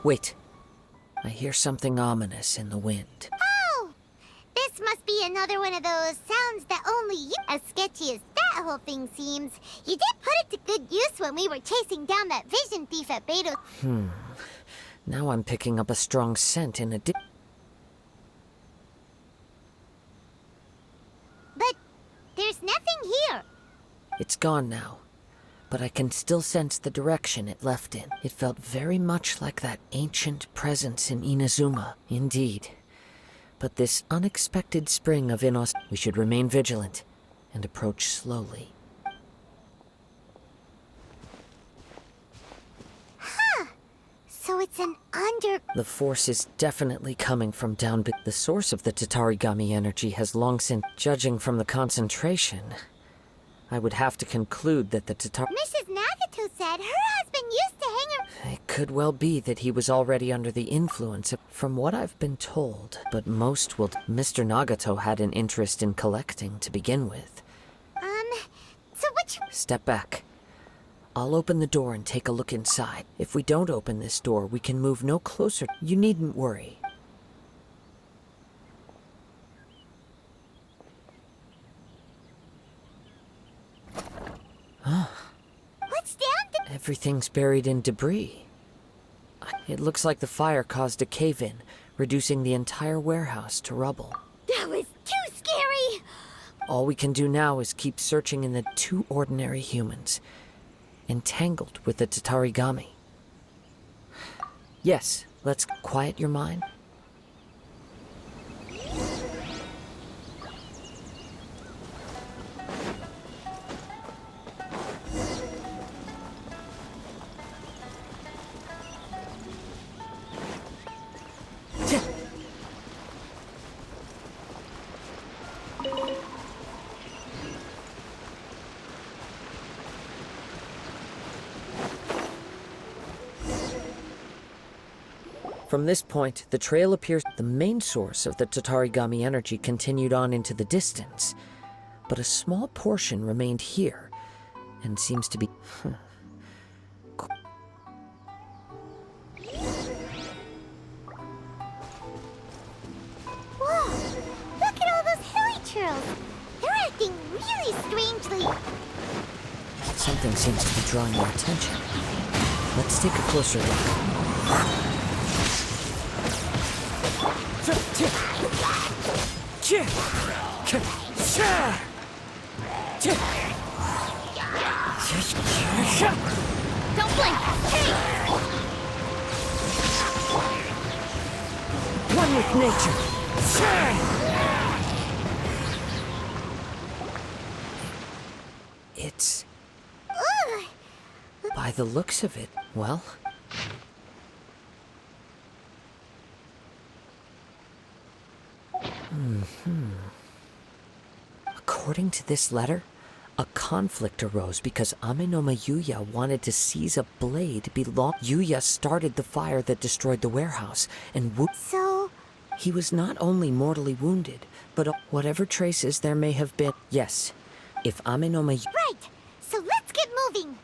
Wait. I hear something ominous in the wind. Oh! This must be another one of those sounds that only you... As sketchy as that whole thing seems, you did put it to good use when we were chasing down that vision thief at Beto. Now I'm picking up a strong scent in a But there's nothing here. It's gone now, but I can still sense the direction it left in. It felt very much like that ancient presence in Inazuma, indeed. But this unexpected spring of we should remain vigilant and approach slowly. So it's an The force is definitely coming from down below. The source of the Tatarigami energy has long since... Judging from the concentration, I would have to conclude that the Mrs. Nagato said her husband used to hang her... It could well be that he was already under the influence of... From what I've been told, but most will... Mr. Nagato had an interest in collecting to begin with. So which... Step back. I'll open the door and take a look inside. If we don't open this door, we can move no closer. You needn't worry. What's down there? Everything's buried in debris. It looks like the fire caused a cave-in, reducing the entire warehouse to rubble. That was too scary! All we can do now is keep searching in the two ordinary humans, entangled with the Tatarigami. Yes, let's quiet your mind. From this point, the trail appears the main source of the Tatarigami energy continued on into the distance, but a small portion remained here, and seems to be... Whoa! Look at all those hilly trails! They're acting really strangely! Something seems to be drawing your attention. Let's take a closer look. Don't blink! Hey! One with nature. It's... Ugh! By the looks of it, well... According to this letter, a conflict arose because Amenoma Yuya wanted to seize a blade Yuya started the fire that destroyed the warehouse, and So... He was not only mortally wounded, but whatever traces there may have been... Yes, if Amenoma... Right! So let's get moving!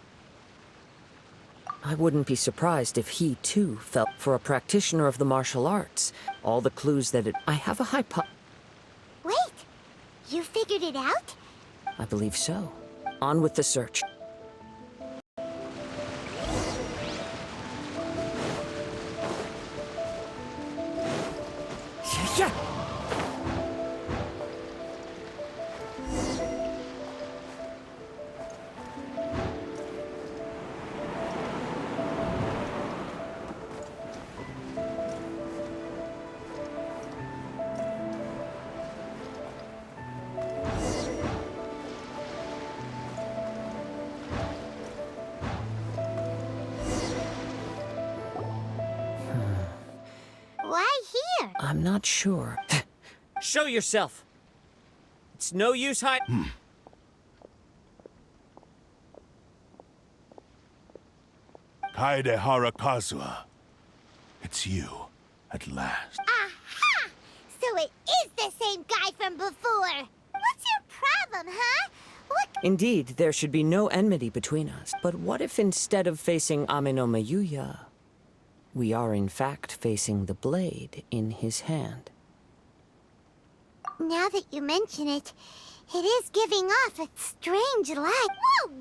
I wouldn't be surprised if he, too, felt for a practitioner of the martial arts. All the clues that I have a Wait! You figured it out? I believe so. On with the search. Why here? I'm not sure. Show yourself! It's no use hiding. Kaedehara Kazuha. It's you, at last. Aha! So it is the same guy from before! What's your problem, huh? What? Indeed, there should be no enmity between us. But what if instead of facing Amenoma Yuya, we are in fact facing the blade in his hand. Now that you mention it, it is giving off a strange light.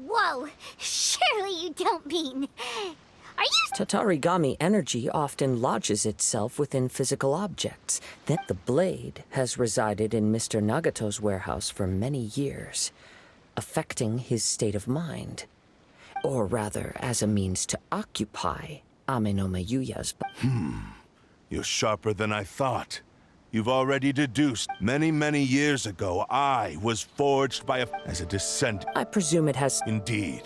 Whoa! Surely you don't mean... Are you... Tatarigami energy often lodges itself within physical objects. Then the blade has resided in Mr. Nagato's warehouse for many years, affecting his state of mind. Or rather, as a means to occupy Ame no Mayuya's... You're sharper than I thought. You've already deduced. Many years ago, I was forged by as a descendant. I presume it has... Indeed.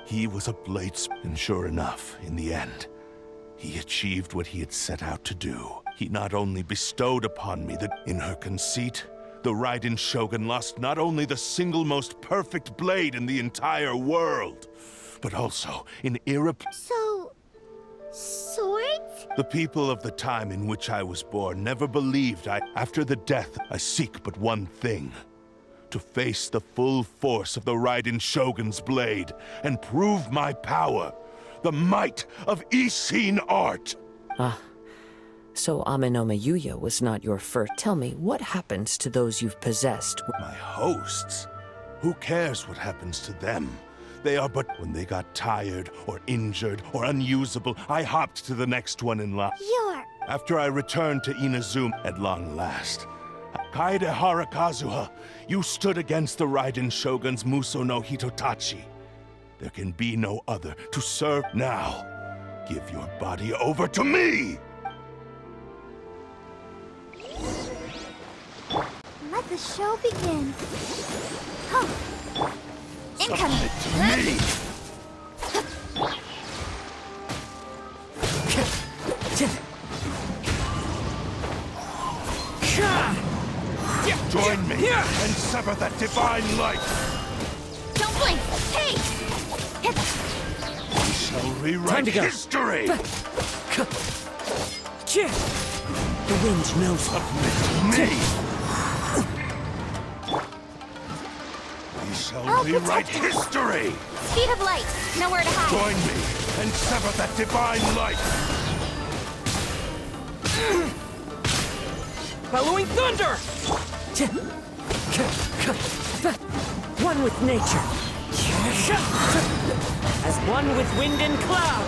He was a blade, and sure enough, in the end, he achieved what he had set out to do. He not only bestowed upon me that, in her conceit, the Raiden Shogun lost not only the single most perfect blade in the entire world, but also an So... swords? The people of the time in which I was born never believed after the death, I seek but one thing. To face the full force of the Raiden Shogun's blade and prove my power, the might of isshin art. So Ame no Mayuya was not your first. Tell me, what happens to those you've possessed? My hosts? Who cares what happens to them? They are but when they got tired or injured or unusable, I hopped to the next one in line. After I returned to Inazuma at long last. Kaedehara Kazuha, you stood against the Raiden Shogun's Muso no Hitotachi. There can be no other to serve now. Give your body over to me! Let the show begin. Huh. Incoming! Submit to me! Join me and sever that divine light! Don't blink! Hey! We shall rewrite history! The wind knows. Submit to me! We shall rewrite history! Speed of light! Nowhere to hide! Join me and sever that divine light! Bellowing thunder! One with nature. As one with wind and cloud.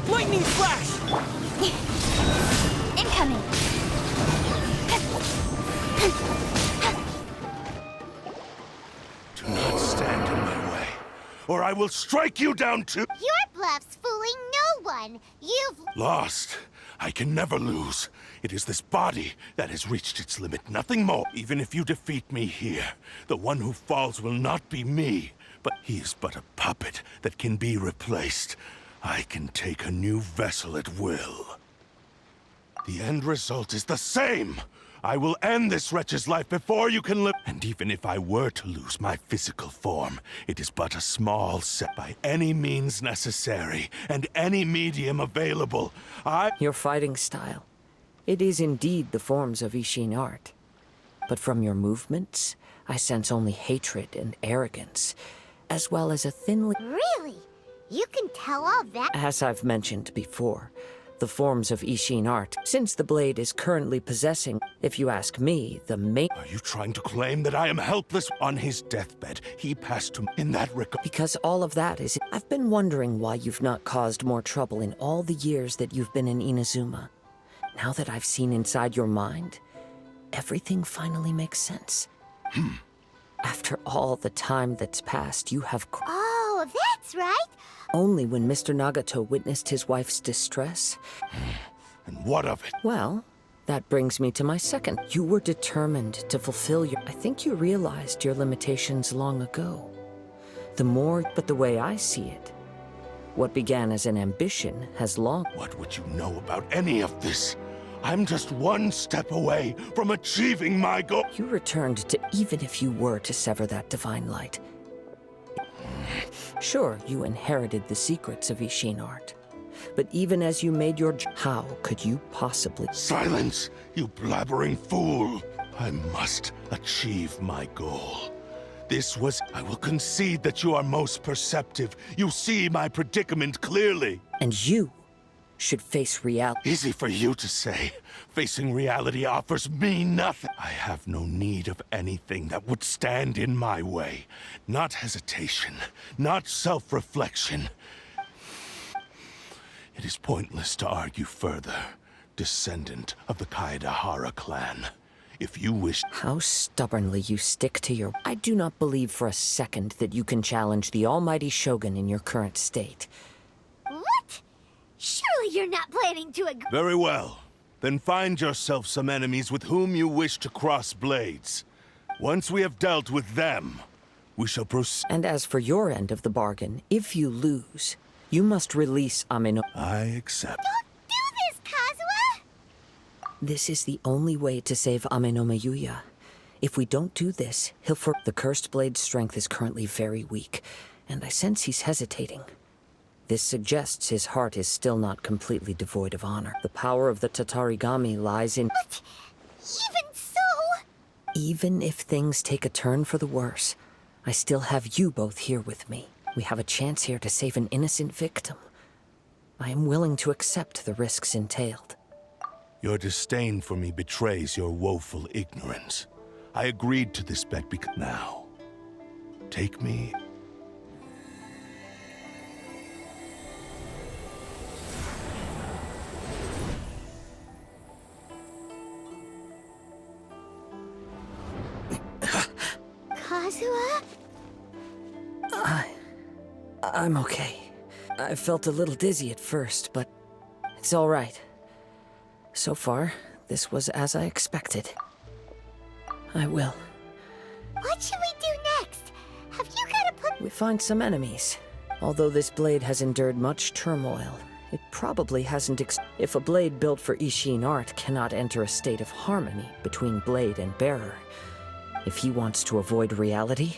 Lightning flash! Incoming! Do not stand in my way, or I will strike you down to... Your bluff's fooling no one! You've... Lost. I can never lose. It is this body that has reached its limit, nothing more. Even if you defeat me here, the one who falls will not be me, but he is but a puppet that can be replaced. I can take a new vessel at will. The end result is the same. I will end this wretch's life before you can live. And even if I were to lose my physical form, it is but a small set by any means necessary and any medium available. Your fighting style. It is indeed the forms of isshin art. But from your movements, I sense only hatred and arrogance, as well as a thinly... Really? You can tell all that? As I've mentioned before, the forms of isshin art, since the blade is currently possessing, if you ask me, the main... Are you trying to claim that I am helpless? On his deathbed, he passed to me in that regard. Because all of that is... I've been wondering why you've not caused more trouble in all the years that you've been in Inazuma. Now that I've seen inside your mind, everything finally makes sense. After all the time that's passed, you have... Oh, that's right! Only when Mr. Nagato witnessed his wife's distress. And what of it? Well, that brings me to my second. You were determined to fulfill your... I think you realized your limitations long ago. The more... But the way I see it, what began as an ambition has long... What would you know about any of this? I'm just one step away from achieving my goal. You returned to... Even if you were to sever that divine light. Sure, you inherited the secrets of isshin art. But even as you made your... How could you possibly... Silence, you blabbering fool! I must achieve my goal. This was... I will concede that you are most perceptive. You see my predicament clearly. And you should face reality. Easy for you to say. Facing reality offers me nothing. I have no need of anything that would stand in my way. Not hesitation, not self-reflection. It is pointless to argue further, descendant of the Kaedehara clan. If you wish... How stubbornly you stick to your... I do not believe for a second that you can challenge the almighty Shogun in your current state. What? Surely you're not planning to agree. Very well. Then find yourself some enemies with whom you wish to cross blades. Once we have dealt with them, we shall proceed. And as for your end of the bargain, if you lose, you must release Amino. I accept. Don't do this, Kazuha! This is the only way to save Amenome Yuya. If we don't do this, he'll The cursed blade's strength is currently very weak, and I sense he's hesitating. This suggests his heart is still not completely devoid of honor. The power of the Tatarigami lies in... But even so... Even if things take a turn for the worse, I still have you both here with me. We have a chance here to save an innocent victim. I am willing to accept the risks entailed. Your disdain for me betrays your woeful ignorance. I agreed to this bet because... Now, take me... Kazuha? I'm okay. I felt a little dizzy at first, but it's all right. So far, this was as I expected. I will. What should we do next? Have you got a plan? We find some enemies. Although this blade has endured much turmoil, it probably hasn't If a blade built for isshin art cannot enter a state of harmony between blade and bearer, if he wants to avoid reality,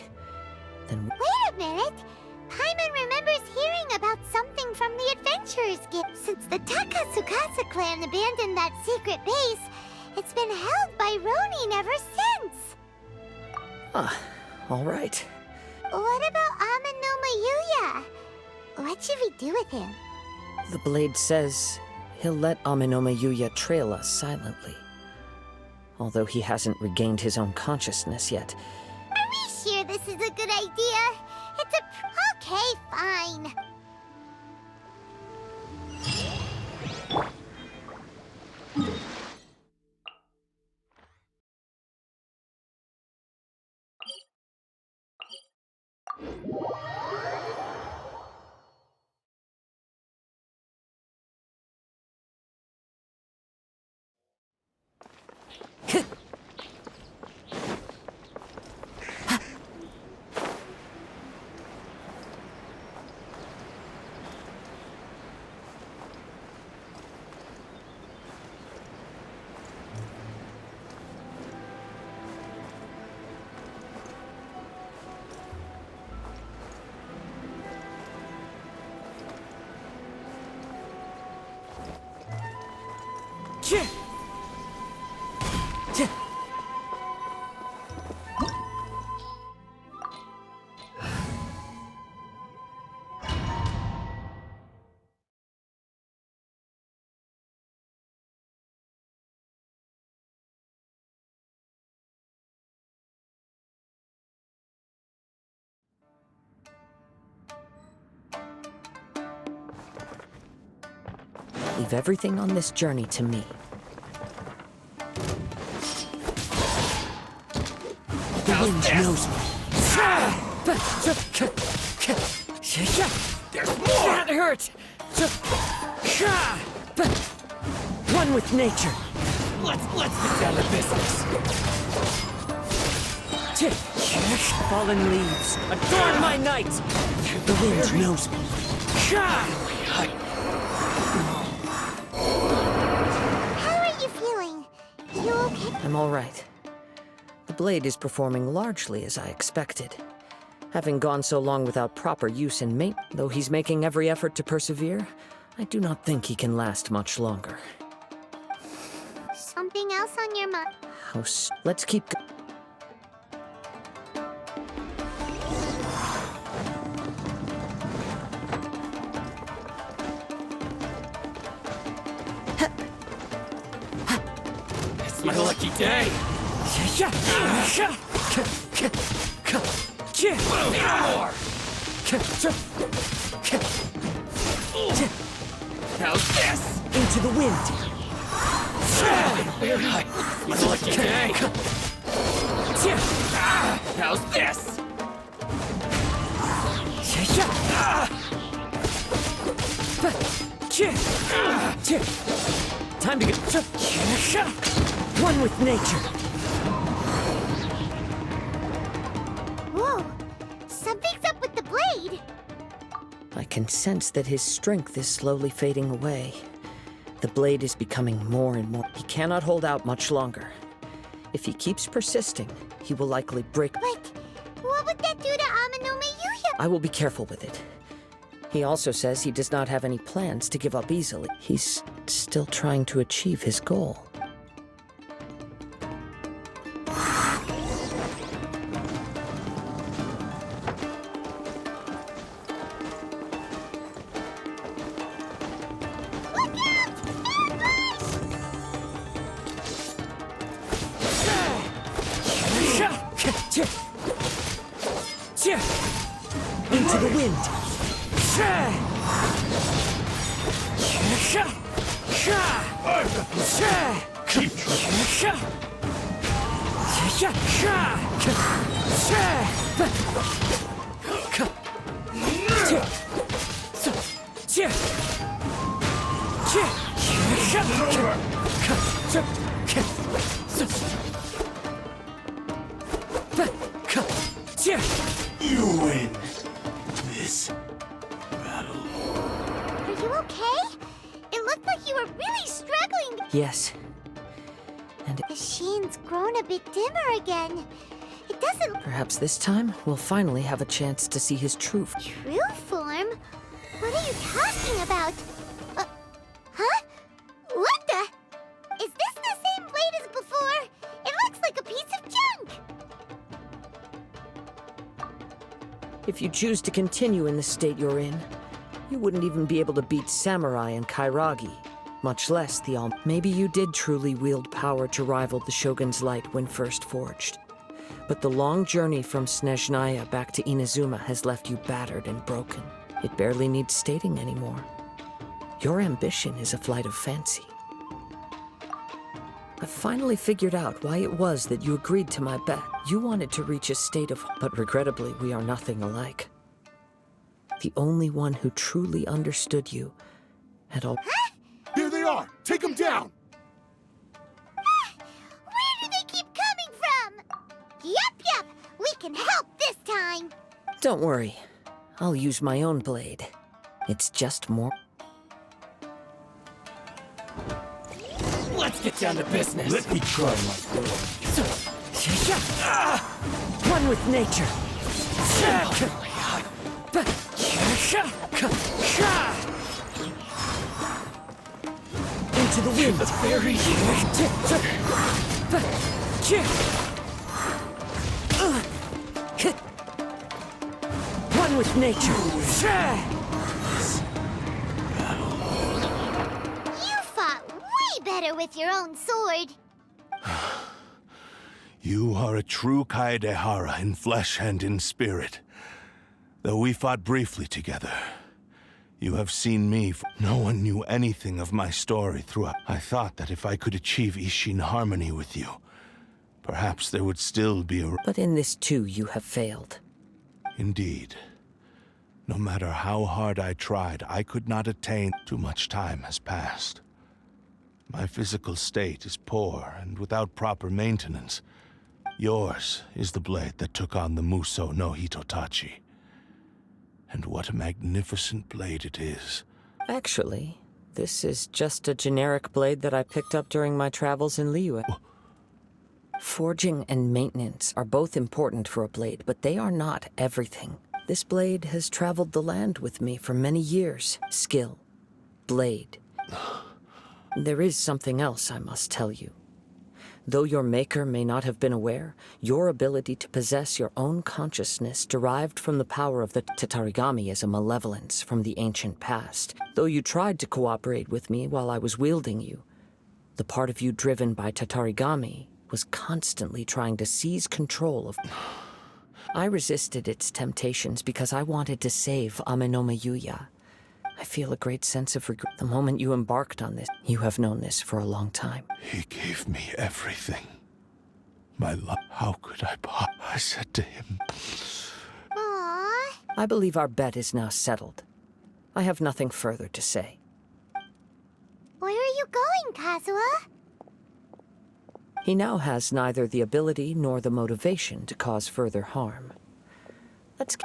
then... Wait a minute! Paimon remembers hearing about something from the Adventurers Guild. Since the Takasukasa clan abandoned that secret base, it's been held by Ronin ever since. All right. What about Amenome Yuya? What should we do with him? The blade says he'll let Amenome Yuya trail us silently. Although he hasn't regained his own consciousness yet. Are we sure this is a good idea? It's a... Okay, fine. Leave everything on this journey to me. The wind knows me. There's more! That hurt! One with nature. Let's get down to business. Fallen leaves, adorn my night! The wind knows me. How are you feeling? You okay? I'm all right. The blade is performing largely as I expected. Having gone so long without proper use and maintenance, though he's making every effort to persevere, I do not think he can last much longer. Something else on your mind? Let's keep lucky day. More. How's this? Into the wind. It's a lucky day. How's this? Time to get one with nature. Whoa, something's up with the blade. I can sense that his strength is slowly fading away. The blade is becoming more and more. He cannot hold out much longer. If he keeps persisting, he will likely break. But what would that do to Amano Mayuya? I will be careful with it. He also says he does not have any plans to give up easily. He's still trying to achieve his goal. Into the wind. Keep trying. You win this battle. Are you okay? It looked like you were really struggling. Yes. And The sheen's grown a bit dimmer again. It doesn't perhaps this time we'll finally have a chance to see his true. true form. What are you talking about? Huh? What the? Is this the same blade as before? It looks like a piece of junk. If you choose to continue in the state you're in, you wouldn't even be able to beat Samurai and Kairagi, much less the All. Maybe you did truly wield power to rival the Shogun's light when first forged. But the long journey from Snezhnaya back to Inazuma has left you battered and broken. It barely needs stating anymore. Your ambition is a flight of fancy. I finally figured out why it was that you agreed to my bet. You wanted to reach a state of... But regrettably, we are nothing alike. The only one who truly understood you had all... Here they are! Take them down! Where do they keep coming from? Yup, we can help this time. Don't worry. I'll use my own blade. It's just more... Let's get down to business. Let me try my One with nature. Into the wind. The fairy. One with nature. You fought way better with your own sword. You are a true kaedehara in flesh and in spirit. Though we fought briefly together, you have seen me. No one knew anything of my story throughout. I thought that if I could achieve isshin harmony with you, perhaps there would still be a... But in this too, you have failed. Indeed. No matter how hard I tried, I could not attain. Too much time has passed. My physical state is poor and without proper maintenance. Yours is the blade that took on the Muso no Hitotachi. And what a magnificent blade it is. Actually, this is just a generic blade that I picked up during my travels in Liyue. Forging and maintenance are both important for a blade, but they are not everything. This blade has traveled the land with me for many years. Skill. Blade. There is something else I must tell you. Though your maker may not have been aware, your ability to possess your own consciousness derived from the power of the Tatarigami as a malevolence from the ancient past. Though you tried to cooperate with me while I was wielding you, the part of you driven by Tatarigami was constantly trying to seize control of... I resisted its temptations because I wanted to save Amenoma Yuya. I feel a great sense of regret. The moment you embarked on this, you have known this for a long time. He gave me everything. My love, how could I said to him... Aww. I believe our bet is now settled. I have nothing further to say. Where are you going, Kazuha? He now has neither the ability nor the motivation to cause further harm. Let's...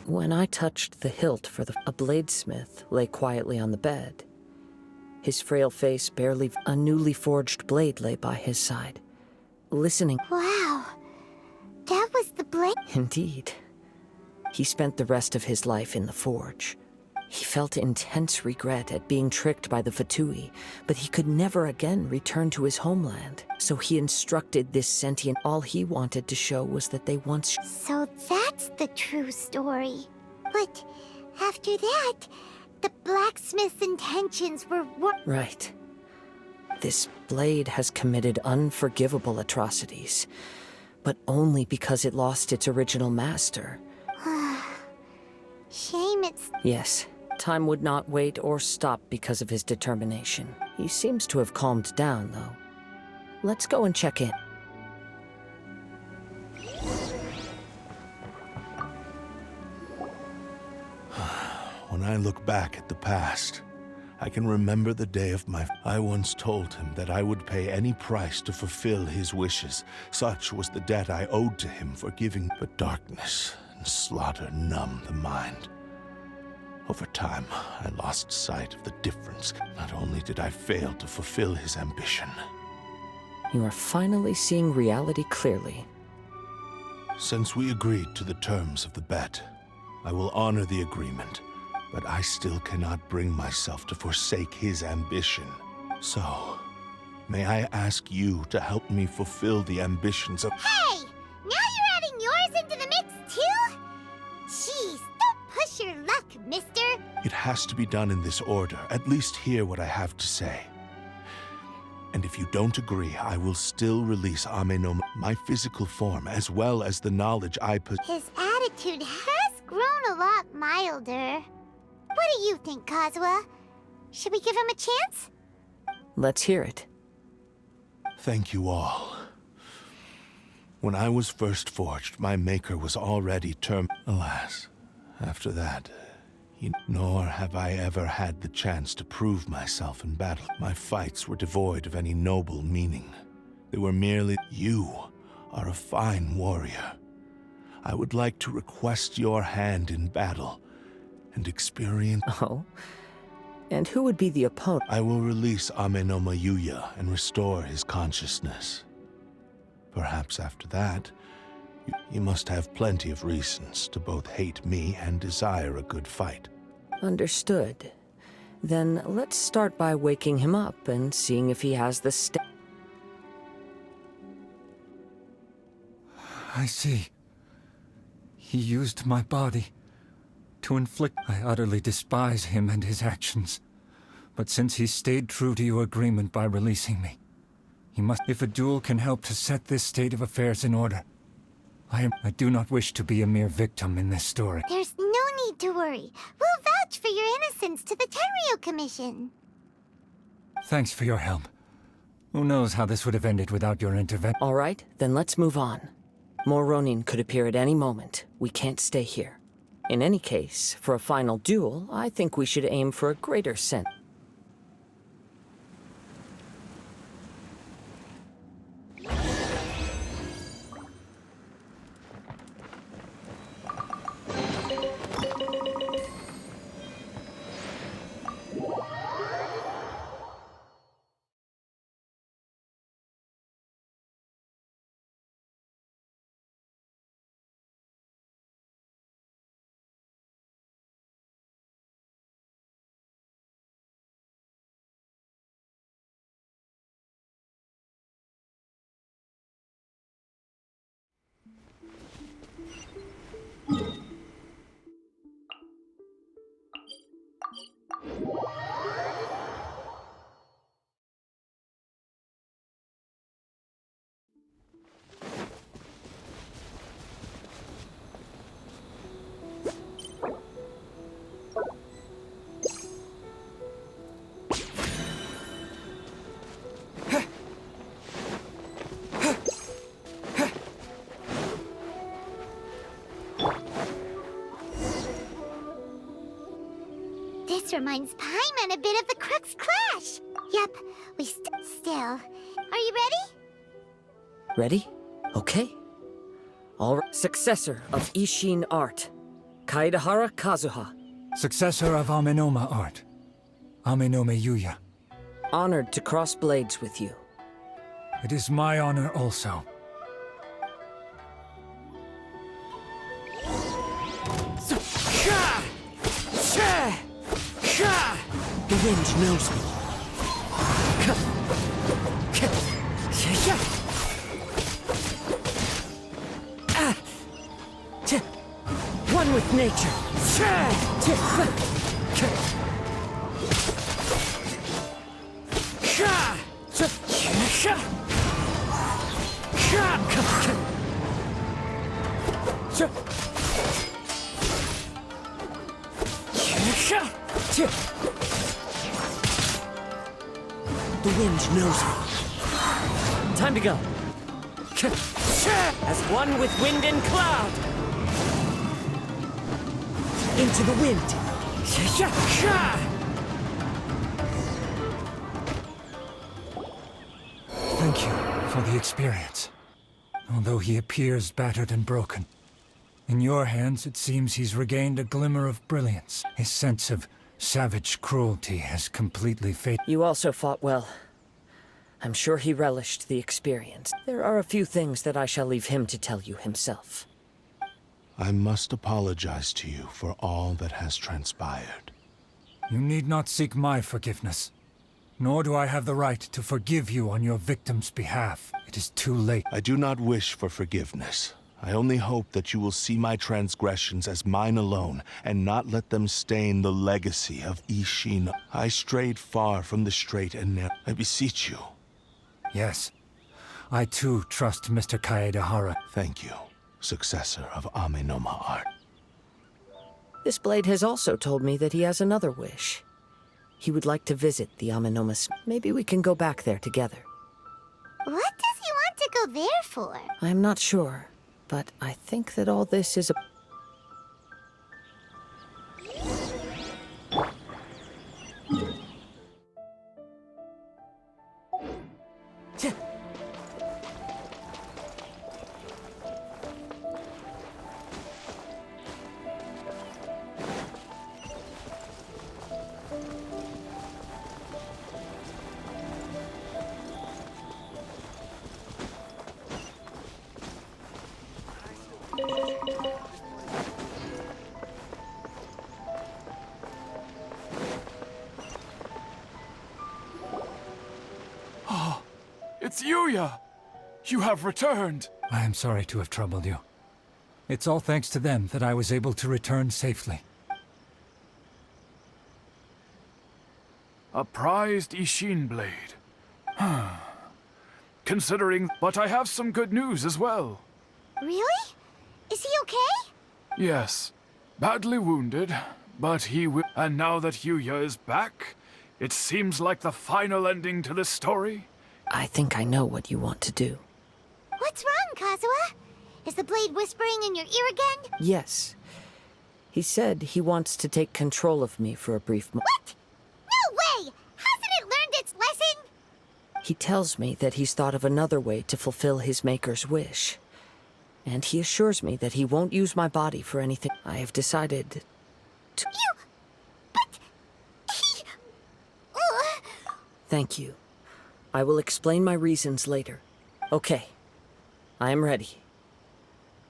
When I touched the hilt for a bladesmith lay quietly on the bed. His frail face barely... A newly forged blade lay by his side, listening... Wow. That was the blade. Indeed. He spent the rest of his life in the forge. He felt intense regret at being tricked by the Fatui, but he could never again return to his homeland. So he instructed this sentient. All he wanted to show was that they once... So that's the true story. But after that, the blacksmith's intentions were Right. This blade has committed unforgivable atrocities, but only because it lost its original master. Shame it's... Yes, time would not wait or stop because of his determination. He seems to have calmed down, though. Let's go and check in. When I look back at the past, I can remember the day of my... I once told him that I would pay any price to fulfill his wishes. Such was the debt I owed to him for giving... But darkness and slaughter numbed the mind. Over time, I lost sight of the difference. Not only did I fail to fulfill his ambition... You are finally seeing reality clearly. Since we agreed to the terms of the bet, I will honor the agreement, but I still cannot bring myself to forsake his ambition. So, may I ask you to help me fulfill the ambitions of... Hey! Now you're adding yours into the mix, too? Jeez, don't push your luck, mister. It has to be done in this order. At least hear what I have to say. And if you don't agree, I will still release Amenoma, my physical form, as well as the knowledge I possess. His attitude has grown a lot milder. What do you think, Kazuha? Should we give him a chance? Let's hear it. Thank you all. When I was first forged, my maker was already Alas, after that, nor have I ever had the chance to prove myself in battle. My fights were devoid of any noble meaning. They were merely... You are a fine warrior. I would like to request your hand in battle and experience... Oh? And who would be the opponent? I will release Amenoma Yuya and restore his consciousness. Perhaps after that, you must have plenty of reasons to both hate me and desire a good fight. Understood. Then let's start by waking him up and seeing if he has the I see. He used my body to inflict... I utterly despise him and his actions. But since he stayed true to your agreement by releasing me, he must... If a duel can help to set this state of affairs in order, I do not wish to be a mere victim in this story. There's no need to worry. We'll vouch for your innocence to the Tenryu Commission. Thanks for your help. Who knows how this would have ended without your intervention? All right, then let's move on. More Ronin could appear at any moment. We can't stay here. In any case, for a final duel, I think we should aim for a greater sense. This reminds Paimon a bit of the Crux Clash. Yep, we still. Are you ready? Ready? Okay. All right. Successor of Isshin art. Kaedehara Kazuha. Successor of Amenoma art. Amenome Yuya. Honored to cross blades with you. It is my honor also. The wind knows me. One with nature. The wind knows me. Time to go. As one with wind and cloud. Into the wind. Thank you for the experience. Although he appears battered and broken, in your hands it seems he's regained a glimmer of brilliance. His sense of savage cruelty has completely faded. You also fought well. I'm sure he relished the experience. There are a few things that I shall leave him to tell you himself. I must apologize to you for all that has transpired. You need not seek my forgiveness. Nor do I have the right to forgive you on your victim's behalf. It is too late. I do not wish for forgiveness. I only hope that you will see my transgressions as mine alone, and not let them stain the legacy of Isshin. I strayed far from the straight and narrow. I beseech you. Yes. I too trust Mr. Kaedehara. Thank you, successor of Amenoma art. This blade has also told me that he has another wish. He would like to visit the Amenomas. Maybe we can go back there together. What does he want to go there for? I'm not sure, but I think that all this is a... It's Yuya! You have returned! I am sorry to have troubled you. It's all thanks to them that I was able to return safely. A prized isshin blade. Considering, but I have some good news as well. Really? Is he okay? Yes, badly wounded, but he will. And now that Yuya is back, it seems like the final ending to this story. I think I know what you want to do. What's wrong, Kazuha? Is the blade whispering in your ear again? Yes. He said he wants to take control of me for a brief moment. What? No way! Hasn't it learned its lesson? He tells me that he's thought of another way to fulfill his maker's wish. And he assures me that he won't use my body for anything. I have decided to... But... he... Thank you. I will explain my reasons later. Okay. I am ready.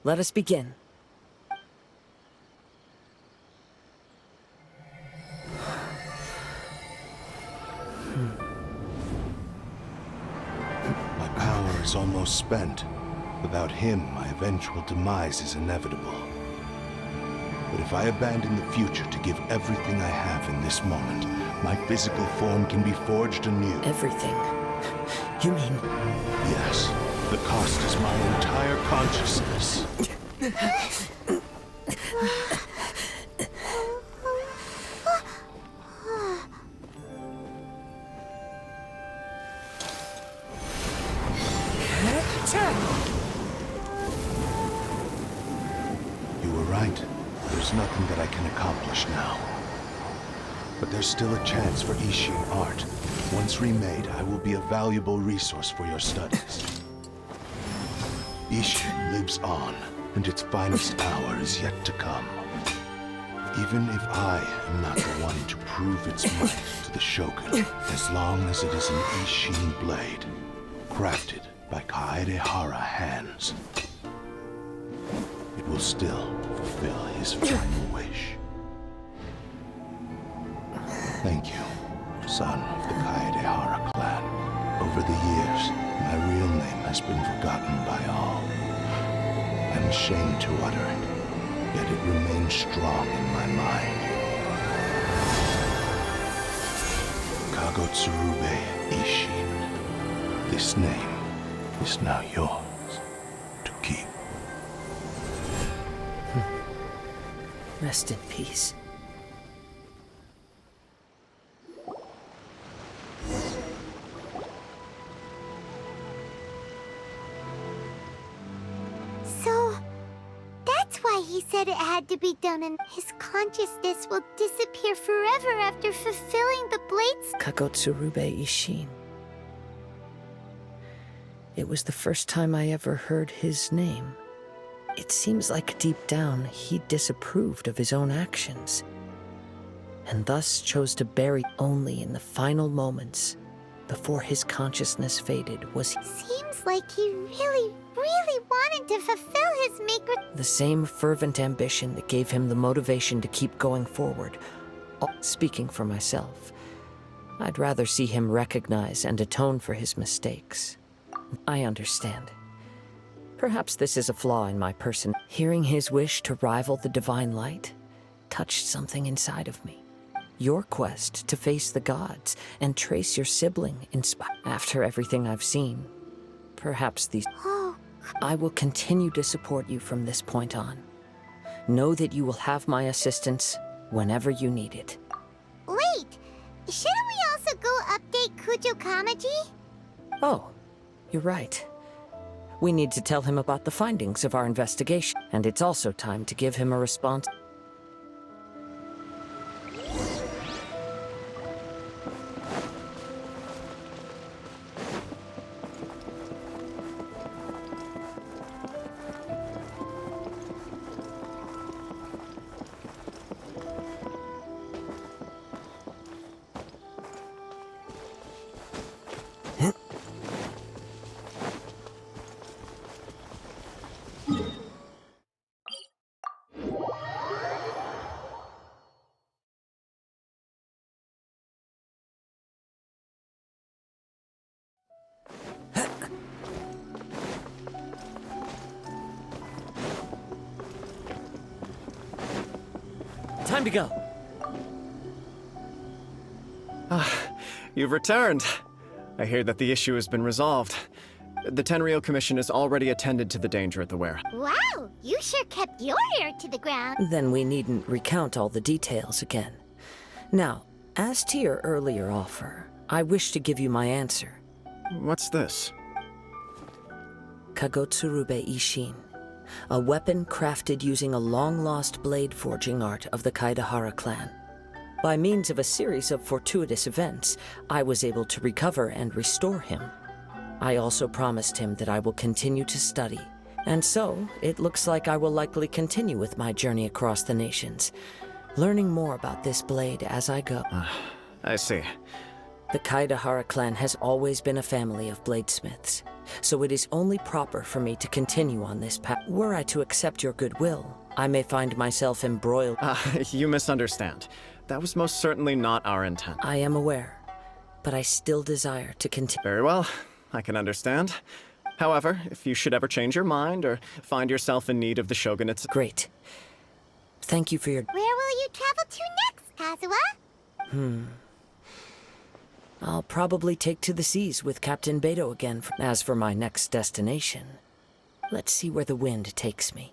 Let us begin. My power is almost spent. Without him, my eventual demise is inevitable. But if I abandon the future to give everything I have in this moment, my physical form can be forged anew. Everything. You mean... Yes. The cost is my entire consciousness. You were right. There's nothing that I can accomplish now. But there's still a chance for isshin art. Once remade, I will be a valuable resource for your studies. Isshin lives on, and its finest hour is yet to come. Even if I am not the one to prove its might to the Shogun, as long as it is an isshin blade, crafted by kaedehara hands, it will still fulfill his final wish. Thank you, son of the Kaedehara clan. Over the years, my real name has been forgotten by all. I'm ashamed to utter it, yet it remains strong in my mind. Kagotsurube Isshin. This name is now yours to keep. Rest in peace. So, that's why he said it had to be done, and his consciousness will disappear forever after fulfilling the Blade's... Kagotsurube Isshin. It was the first time I ever heard his name. It seems like deep down he disapproved of his own actions, and thus chose to bury only in the final moments before his consciousness faded was Seems like he really wanted to fulfill his maker... the same fervent ambition that gave him the motivation to keep going forward. Speaking for myself, I'd rather see him recognize and atone for his mistakes. I understand. Perhaps this is a flaw in my person. Hearing his wish to rival the divine light touched something inside of me. Your quest to face the gods and trace your sibling after everything I've seen. Perhaps these... Oh, I will continue to support you from this point on. Know that you will have my assistance whenever you need it. wait! Shouldn't we also go update Kujo Kamaji? Oh, you're right. We need to tell him about the findings of our investigation, and it's also time to give him a response. Time to go. You've returned. I hear that the issue has been resolved. The Tenryou Commission has already attended to the danger at the warehouse. Wow, you sure kept your ear to the ground. Then we needn't recount all the details again. Now, as to your earlier offer, I wish to give you my answer. What's this? Kagotsurube Isshin. A weapon crafted using a long-lost blade forging art of the Kaedehara clan. By means of a series of fortuitous events, I was able to recover and restore him. I also promised him that I will continue to study, and so it looks like I will likely continue with my journey across the nations, learning more about this blade as I go. I see. The Kaedehara clan has always been a family of bladesmiths, so it is only proper for me to continue on this path. Were I to accept your goodwill, I may find myself embroiled. You misunderstand. That was most certainly not our intent. I am aware, but I still desire to continue. Very well. I can understand. However, if you should ever change your mind or find yourself in need of the shogunate's... Great. Thank you for your... Where will you travel to next, Kazuha? I'll probably take to the seas with Captain Beto again. As for my next destination, let's see where the wind takes me.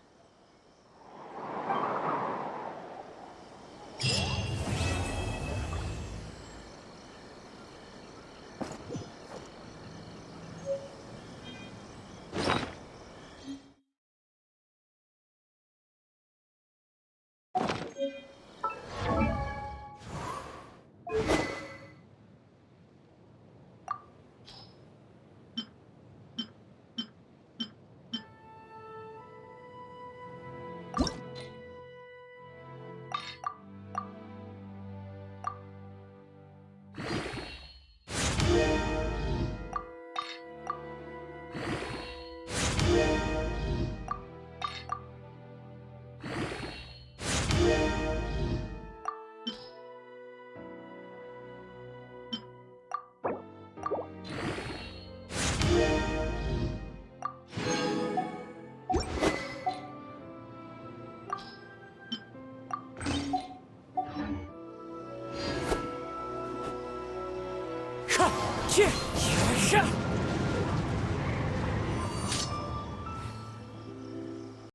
Yaahh!